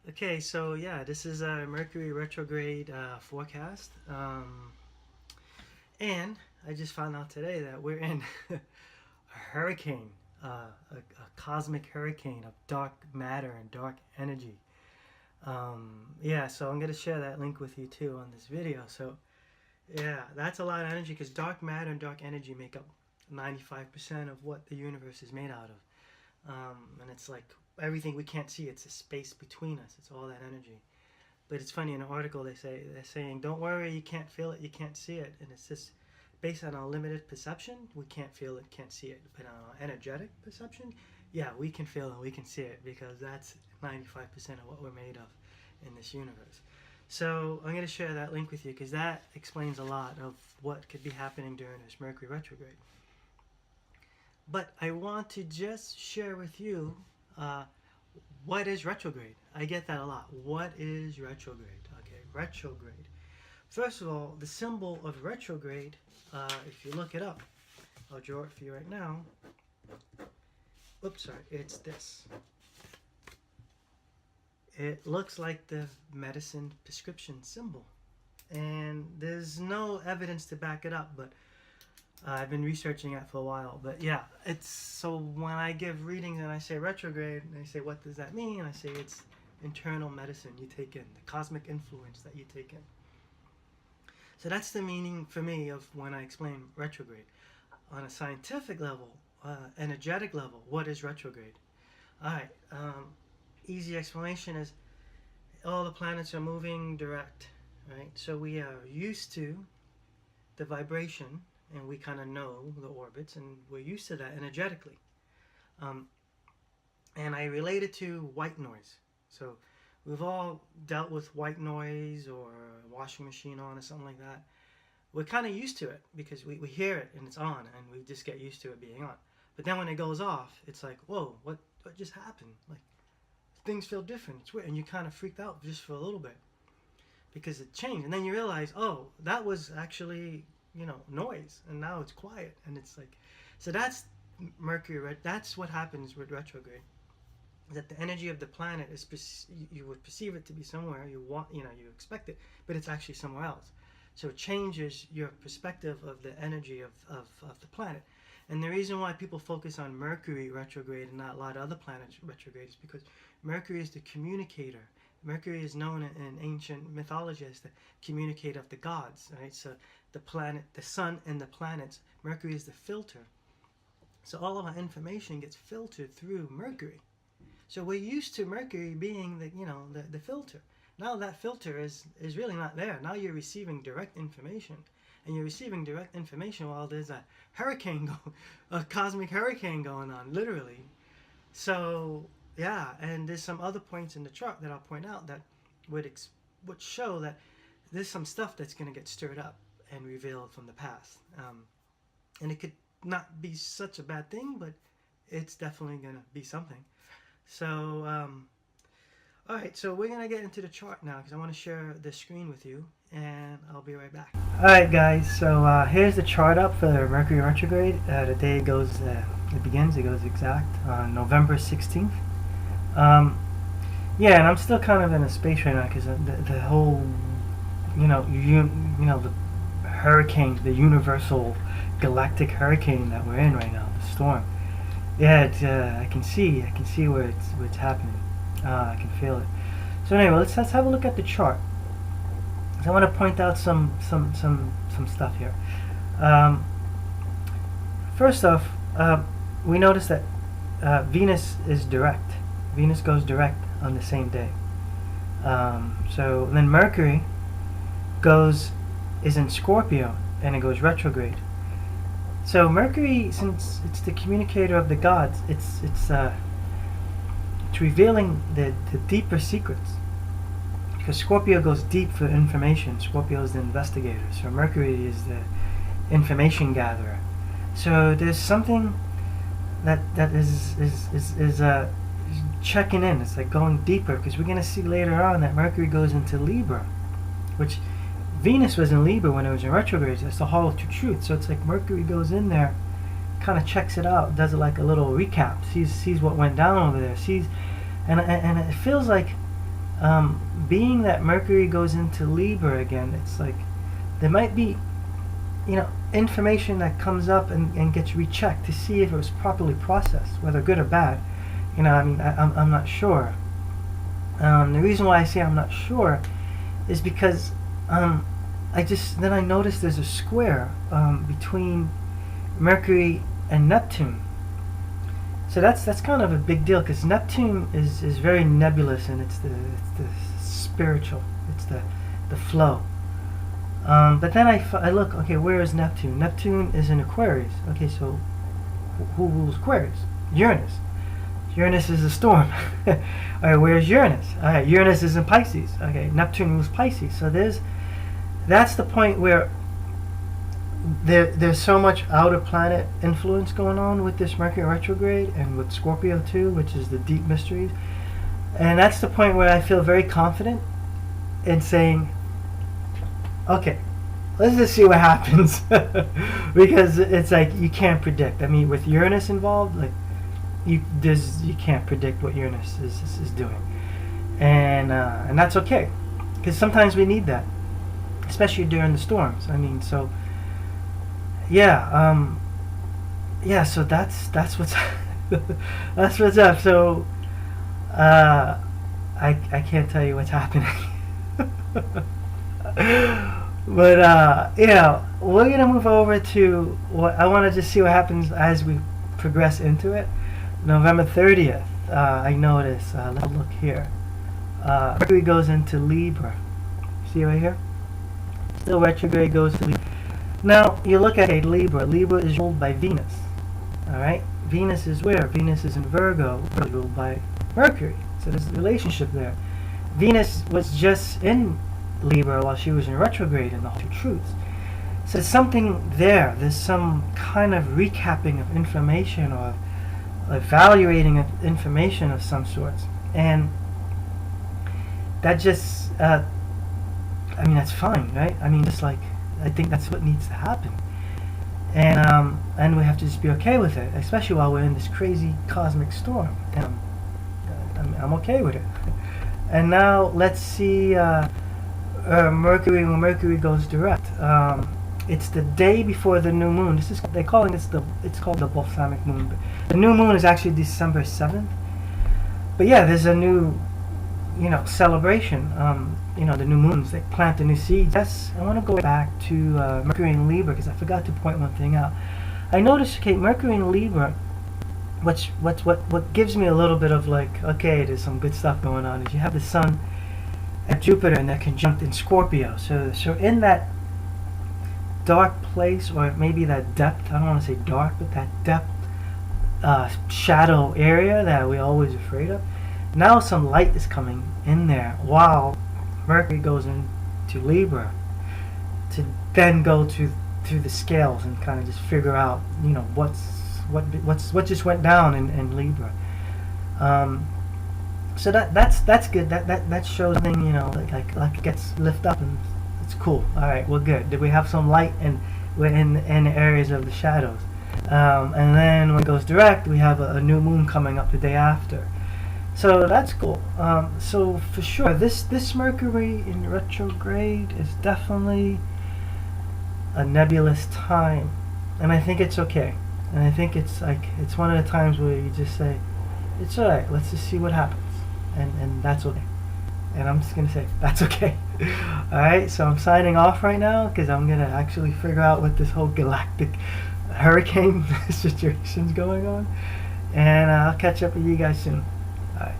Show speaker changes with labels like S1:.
S1: Okay, so yeah, this is a Mercury retrograde forecast. And I just found out today that we're in a hurricane, a cosmic hurricane of dark matter and dark energy. Yeah, so I'm going to share that link with you too on this video. So, yeah, that's a lot of energy because dark matter and dark energy make up 95% of what the universe is made out of. And it's like everything we can't see, it's a space between us, it's all that energy. But it's funny, in an article they're saying, don't worry, you can't feel it, you can't see it, and it's just based on our limited perception. We can't feel it, can't see it. But on our energetic perception, yeah, we can feel it, we can see it, because that's 95% of what we're made of in this universe. So I'm going to share that link with you because that explains a lot of what could be happening during this Mercury retrograde. But I want to just share with you uh, what is retrograde. I get that a lot. What is retrograde? Okay, retrograde. First of all, the symbol of retrograde, if you look it up, I'll draw it for you right now. Oops, sorry, it's this. It looks like the medicine prescription symbol. And there's no evidence to back it up, but I've been researching it for a while. But yeah, it's so when I give readings and I say retrograde, and they say, what does that mean? I say it's internal medicine you take in, the cosmic influence that you take in. So that's the meaning for me of when I explain retrograde. On a scientific level, energetic level, what is retrograde? All right, easy explanation is all the planets are moving direct, right? So we are used to the vibration, and we kind of know the orbits, and we're used to that energetically. And I relate it to white noise. So we've all dealt with white noise or a washing machine on or something like that. We're kind of used to it because we hear it and it's on, and we just get used to it being on. But then when it goes off, it's like, whoa, what just happened? Like, things feel different. It's weird. And you kind of freaked out just for a little bit because it changed. And then you realize, oh, that was actually, noise. And now it's quiet. And it's like, so that's Mercury. That's what happens with retrograde. That the energy of the planet is, you would perceive it to be somewhere you want, you expect it, but it's actually somewhere else. So it changes your perspective of the energy of the planet. And the reason why people focus on Mercury retrograde and not a lot of other planets retrograde is because Mercury is the communicator. Mercury is known in ancient mythology as the communicator of the gods, right? So the planet, the sun and the planets, Mercury is the filter. So all of our information gets filtered through Mercury. So we're used to Mercury being the filter. Now that filter is really not there. Now you're receiving direct information. And you're receiving direct information while there's a a cosmic hurricane going on, literally. So, yeah, and there's some other points in the chart that I'll point out that would show that there's some stuff that's going to get stirred up and revealed from the past. And it could not be such a bad thing, but it's definitely going to be something. So, all right, so we're going to get into the chart now because I want to share the screen with you, and I'll be right back. All right, guys, so here's the chart up for the Mercury retrograde. The day it goes, it begins, it goes exact on November 16th. Yeah, and I'm still kind of in a space right now because the whole, the hurricane, the universal galactic hurricane that we're in right now, the storm. Yeah, I can see where it's happening. I can feel it. So anyway, let's have a look at the chart. So I want to point out some stuff here. First off, we notice that Venus is direct. Venus goes direct on the same day. So then Mercury is in Scorpio and it goes retrograde. So Mercury, since it's the communicator of the gods, it's revealing the deeper secrets. Because Scorpio goes deep for information. Scorpio is the investigator. So Mercury is the information gatherer. So there's something that is checking in. It's like going deeper, because we're going to see later on that Mercury goes into Libra, which Venus was in Libra when it was in retrograde. That's the Hall of Truth. So it's like Mercury goes in there, kind of checks it out, does it like a little recap, sees what went down over there, and it feels like being that Mercury goes into Libra again, it's like there might be, information that comes up and gets rechecked to see if it was properly processed, whether good or bad. I'm not sure. The reason why I say I'm not sure is because I noticed there's a square between Mercury and Neptune. So that's kind of a big deal, because Neptune is very nebulous, and it's the spiritual, it's the flow. But then I look, okay, where is Neptune? Neptune is in Aquarius. Okay, so who rules Aquarius? Uranus. Uranus is a storm. All right, where's Uranus? All right, Uranus is in Pisces. Okay, Neptune rules Pisces. So that's the point where there's so much outer planet influence going on with this Mercury retrograde, and with Scorpio too, which is the deep mysteries. And that's the point where I feel very confident in saying, okay, let's just see what happens. Because it's like you can't predict. I mean, with Uranus involved, like you can't predict what Uranus is doing, and that's okay, because sometimes we need that, especially during the storms. I mean, so yeah, so that's what's that's what's up. So I can't tell you what's happening. But we're gonna move over to what I want to just see what happens as we progress into it. November 30th, I notice, let's look here, Mercury goes into Libra. See right here? Still retrograde, goes to Libra. Now, you look at Libra. Libra is ruled by Venus. Alright? Venus is where? Venus is in Virgo, ruled by Mercury. So there's a relationship there. Venus was just in Libra while she was in retrograde in the Two Truths. So there's something there. There's some kind of recapping of information, or evaluating of information of some sorts, and that just that's fine, right? I mean, just like, I think that's what needs to happen, and we have to just be okay with it, especially while we're in this crazy cosmic storm, and I'm okay with it. And now let's see Mercury, when Mercury goes direct. It's the day before the new moon. They're calling this it's called the balsamic moon. But the new moon is actually December 7th. But yeah, there's a new, celebration. The new moons, they plant the new seeds. Yes, I want to go back to Mercury in Libra, because I forgot to point one thing out. I noticed, okay, Mercury in Libra, what gives me a little bit of like, okay, there's some good stuff going on, is you have the Sun and Jupiter, and they're conjunct in Scorpio. So in that dark place, or maybe that depth, I don't want to say dark, but that depth, shadow area that we're always afraid of, now some light is coming in there while Mercury goes into Libra, to then go through the scales and kind of just figure out, what just went down in Libra. So that's good. That shows thing, like it gets lifted up, and it's cool. All right, we're good. Did we have some light, and we're in the areas of the shadows? And then when it goes direct, we have a new moon coming up the day after. So that's cool. So for sure, this Mercury in retrograde is definitely a nebulous time, and I think it's okay. And I think it's one of the times where you just say, it's alright, let's just see what happens. And that's okay. And I'm just going to say, that's okay. Alright, so I'm signing off right now, because I'm going to actually figure out what this whole galactic hurricane situation's going on. And I'll catch up with you guys soon. Alright.